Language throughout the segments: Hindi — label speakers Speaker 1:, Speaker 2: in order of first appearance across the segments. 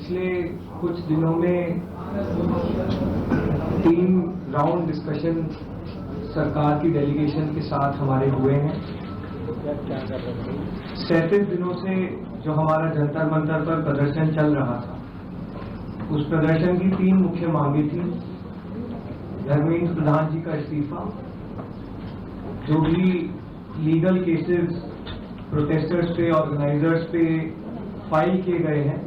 Speaker 1: पिछले कुछ दिनों में 3 राउंड डिस्कशन सरकार की डेलीगेशन के साथ हमारे हुए हैं। 37 दिनों से जो हमारा जंतर मंतर पर प्रदर्शन चल रहा था, उस प्रदर्शन की 3 मुख्य मांगे थी। धर्मेंद्र प्रधान जी का इस्तीफा, जो भी लीगल केसेस प्रोटेस्टर्स पे, ऑर्गेनाइजर्स पे फाइल किए गए हैं,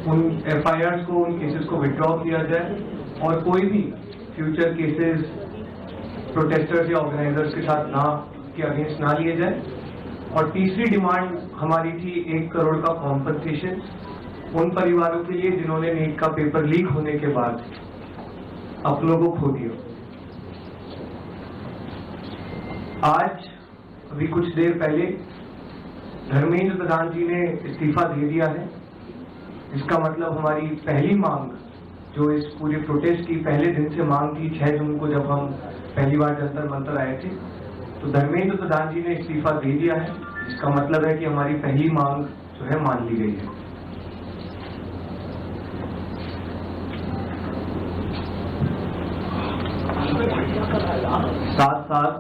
Speaker 1: उन FIRs को, उन केसेस को विड्रॉ किया जाए और कोई भी फ्यूचर केसेस प्रोटेस्टर्स या ऑर्गेनाइजर्स के साथ के अगेंस्ट ना लिए जाए। और तीसरी डिमांड हमारी थी 1 करोड़ का कॉम्पनसेशन उन परिवारों के लिए जिन्होंने नीट का पेपर लीक होने के बाद अपनों को खो दिया। आज अभी कुछ देर पहले धर्मेंद्र प्रधान जी ने इस्तीफा दे दिया है। इसका मतलब हमारी पहली मांग, जो इस पूरे प्रोटेस्ट की पहले दिन से मांग थी, 6 जून को जब हम पहली बार जंतर मंतर आए थे, तो धर्मेंद्र प्रधान जी ने इस्तीफा दे दिया है। इसका मतलब है कि हमारी पहली मांग जो है मान ली गई है।
Speaker 2: साथ साथ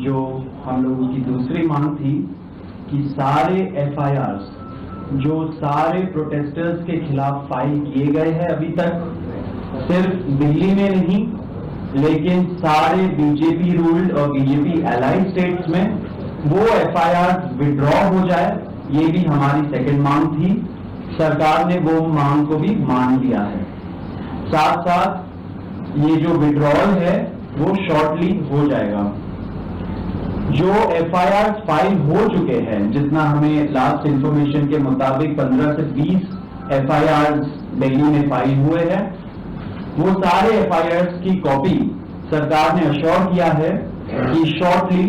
Speaker 2: जो हम लोगों की दूसरी मांग थी कि सारे FIRs जो सारे प्रोटेस्टर्स के खिलाफ फाइल किए गए हैं अभी तक, सिर्फ दिल्ली में नहीं लेकिन सारे BJP रूल्ड और BJP एलाइड स्टेट्स में, वो FIRs विड्रॉ हो जाए। ये भी हमारी सेकंड मांग थी। सरकार ने वो मांग को भी मान लिया है। साथ साथ ये जो विड्रॉल है वो शॉर्टली हो जाएगा। जो FIRs फाइल हो चुके हैं, जितना हमें लास्ट इंफॉर्मेशन के मुताबिक 15 से 20 FIRs दिल्ली में फाइल हुए हैं, वो सारे FIRs की कॉपी सरकार ने अश्योर किया है कि शॉर्टली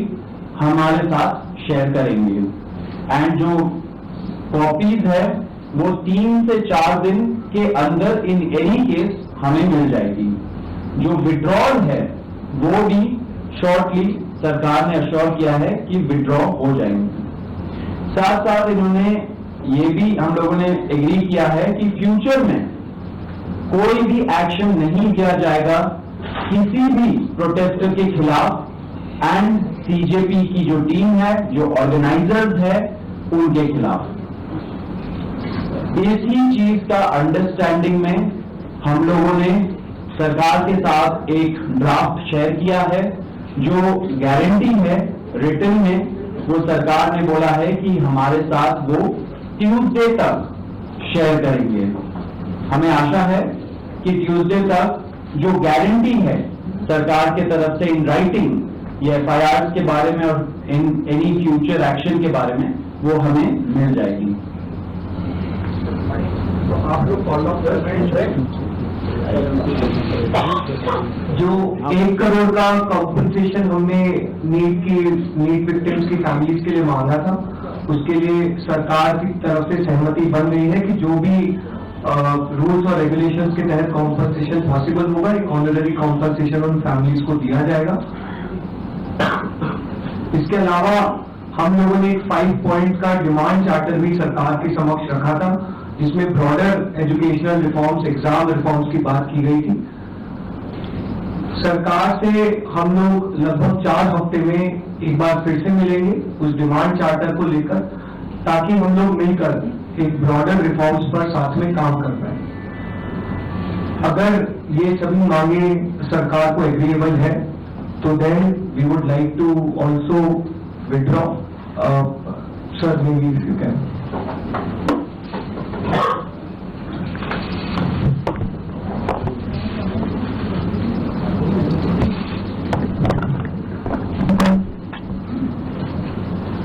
Speaker 2: हमारे साथ शेयर करेंगे। एंड जो कॉपीज है वो 3 से 4 दिन के अंदर इन एनी केस हमें मिल जाएगी। जो विड्रॉल है वो भी शॉर्टली सरकार ने अश्योर किया है कि विड्रॉ हो जाएंगे। साथ साथ इन्होंने ये भी हम लोगों ने एग्री किया है कि फ्यूचर में कोई भी एक्शन नहीं किया जाएगा किसी भी प्रोटेस्टर के खिलाफ एंड CJP की जो टीम है, जो ऑर्गेनाइजर्स है, उनके खिलाफ। इसी चीज का अंडरस्टैंडिंग में हम लोगों ने सरकार के साथ एक ड्राफ्ट शेयर किया है। जो गारंटी है रिटन में, वो सरकार ने बोला है कि हमारे साथ वो ट्यूसडे तक शेयर करेंगे। हमें आशा है कि ट्यूसडे तक जो गारंटी है सरकार के तरफ से इन राइटिंग ये FIRs के बारे में और इन एनी फ्यूचर एक्शन के बारे में, वो हमें मिल जाएगी।
Speaker 1: तो आप लोग फॉलो अप कर रहे हैं। जो 1 करोड़ का कॉम्पनसेशन हमने नीट विक्टिम्स की फैमिलीज के लिए मांगा था, उसके लिए सरकार की तरफ से सहमति बन रही है कि जो भी रूल्स और रेगुलेशंस के तहत कॉम्पनसेशन पॉसिबल होगा, एक ऑनररी कॉम्पनसेशन उन फैमिलीज को दिया जाएगा। इसके अलावा हम लोगों ने एक 5 पॉइंट का डिमांड चार्टर भी सरकार के समक्ष रखा था, जिसमें broader educational reforms, exam reforms की बात की गई थी। सरकार से हम लोग लगभग 4 हफ्ते में एक बार फिर से मिलेंगे उस डिमांड चार्टर को लेकर, ताकि हम लोग मिलकर एक ब्रॉडर रिफॉर्म्स पर साथ में काम कर पाए। अगर ये सभी मांगे सरकार को एग्रीएबल है, तो then we would like to also withdraw. Sir, maybe if you can.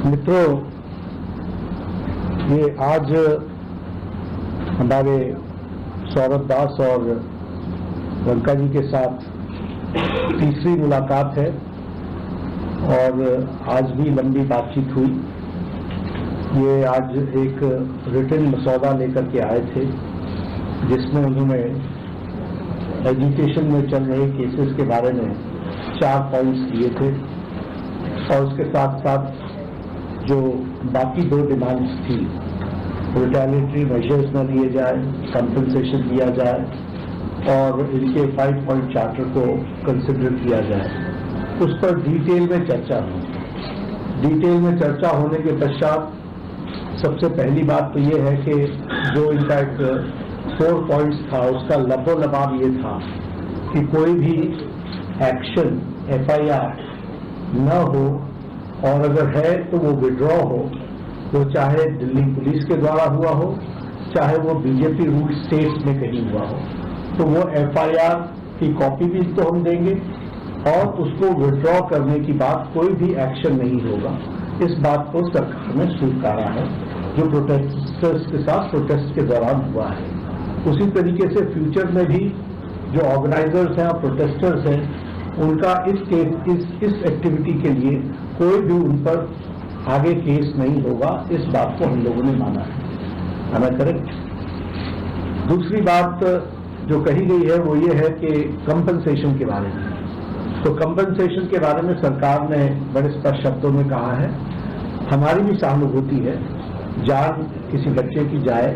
Speaker 3: मित्रों, ये आज हमारे सौरभ दास और लंका जी के साथ तीसरी मुलाकात है और आज भी लंबी बातचीत हुई। ये आज एक रिटन मसौदा लेकर के आए थे, जिसमें उन्होंने एजुकेशन में चल रहे केसेस के बारे में 4 पॉइंट्स दिए थे और उसके साथ साथ जो बाकी 2 डिमांड्स थी रिटेलिएटरी मेजर्स न लिए जाए, कंपनसेशन दिया जाए और इनके 5 पॉइंट चार्टर को कंसिडर किया जाए। उस पर डिटेल में चर्चा हुई। डिटेल में चर्चा होने के पश्चात सबसे पहली बात तो ये है कि जो इनका एक 4 पॉइंट्स था उसका लबोलबाब ये था कि कोई भी एक्शन FIR न हो और अगर है तो वो विड्रॉ हो, वो चाहे दिल्ली पुलिस के द्वारा हुआ हो, चाहे वो बीजेपी रूल स्टेट्स में कहीं हुआ हो, तो वो FIR की कॉपी भी तो हम देंगे और उसको विड्रॉ करने की बात कोई भी एक्शन नहीं होगा। इस बात को सरकार ने स्वीकारा है जो प्रोटेस्टर्स के साथ प्रोटेस्ट के दौरान हुआ है। उसी तरीके से फ्यूचर में भी जो ऑर्गेनाइजर्स हैं और प्रोटेस्टर्स हैं उनका इस एक्टिविटी के लिए कोई भी उन पर आगे केस नहीं होगा। इस बात को हम लोगों ने माना है। Am I correct? दूसरी बात जो कही गई है वो ये है कि कंपनसेशन के बारे में। तो कंपनसेशन के बारे में सरकार ने बड़े स्पष्ट शब्दों में कहा है, हमारी भी सहानुभूति है, जान किसी बच्चे की जाए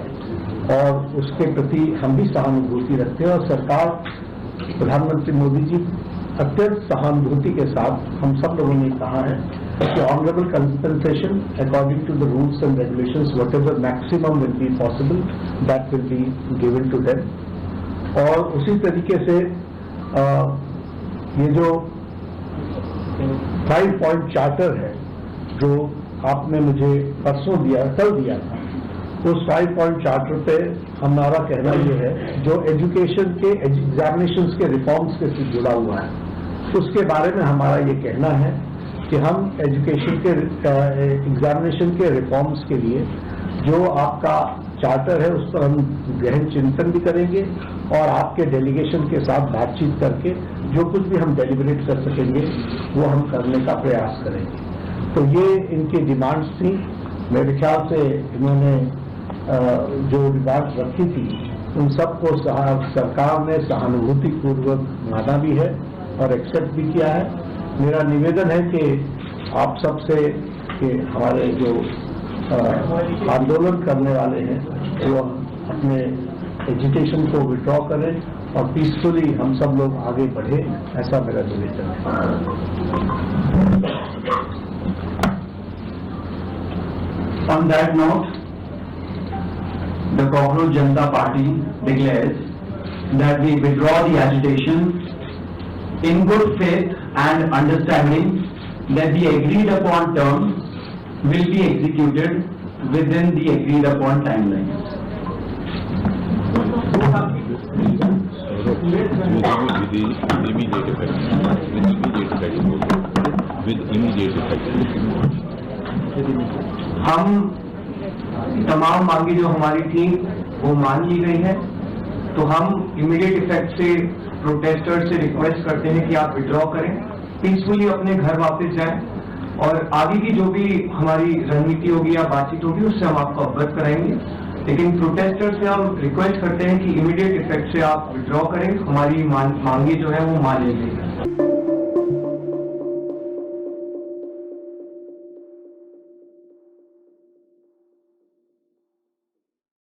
Speaker 3: और उसके प्रति हम भी सहानुभूति रखते हैं और सरकार प्रधानमंत्री मोदी जी अत्यंत सहानुभूति के साथ हम सब लोगों ने कहा है कि honourable compensation according to the rules and regulations whatever maximum will be possible that will be given to them. और उसी तरीके से ये जो 5 पॉइंट चार्टर है जो आपने मुझे परसों दिया, कल दिया था, उस 5 पॉइंट चार्टर पे हमारा कहना ये है जो एजुकेशन के एग्जामिनेशंस के रिफॉर्म्स के साथ जुड़ा हुआ है उसके बारे में हमारा ये कहना है कि हम एजुकेशन के एग्जामिनेशन के रिफॉर्म्स के लिए जो आपका चार्टर है उस पर हम गहन चिंतन भी करेंगे और आपके डेलीगेशन के साथ बातचीत करके जो कुछ भी हम डेलिब्रेट कर सकेंगे वो हम करने का प्रयास करेंगे। तो ये इनकी डिमांड्स थी। मेरे ख्याल से इन्होंने जो डिमांड्स रखी थी उन सबको सरकार ने सहानुभूतिपूर्वक माना भी है और एक्सेप्ट भी किया है। मेरा निवेदन है कि आप सबसे कि हमारे जो आंदोलन करने वाले हैं वो अपने एजुकेशन को विड्रॉ करें और पीसफुली हम सब लोग आगे बढ़े, ऐसा मेरा निवेदन है।
Speaker 2: On that note, the Cockroach Janata Party declares that we withdraw the agitation in good faith and understanding that the agreed upon terms will be executed within the agreed upon timelines.
Speaker 4: With immediate effect.
Speaker 1: हम तमाम मांगे जो हमारी थी वो मान ली गई है, तो हम इमीडिएट इफेक्ट से प्रोटेस्टर्स से रिक्वेस्ट करते हैं कि आप विड्रॉ करें, पीसफुली अपने घर वापस जाएं और आगे की जो भी हमारी रणनीति होगी या बातचीत होगी उससे हम आपको अवगत कराएंगे। लेकिन प्रोटेस्टर्स से हम रिक्वेस्ट करते हैं कि इमीडिएट इफेक्ट से आप विड्रॉ करें, हमारी मांगे जो है वो मान ली गई है।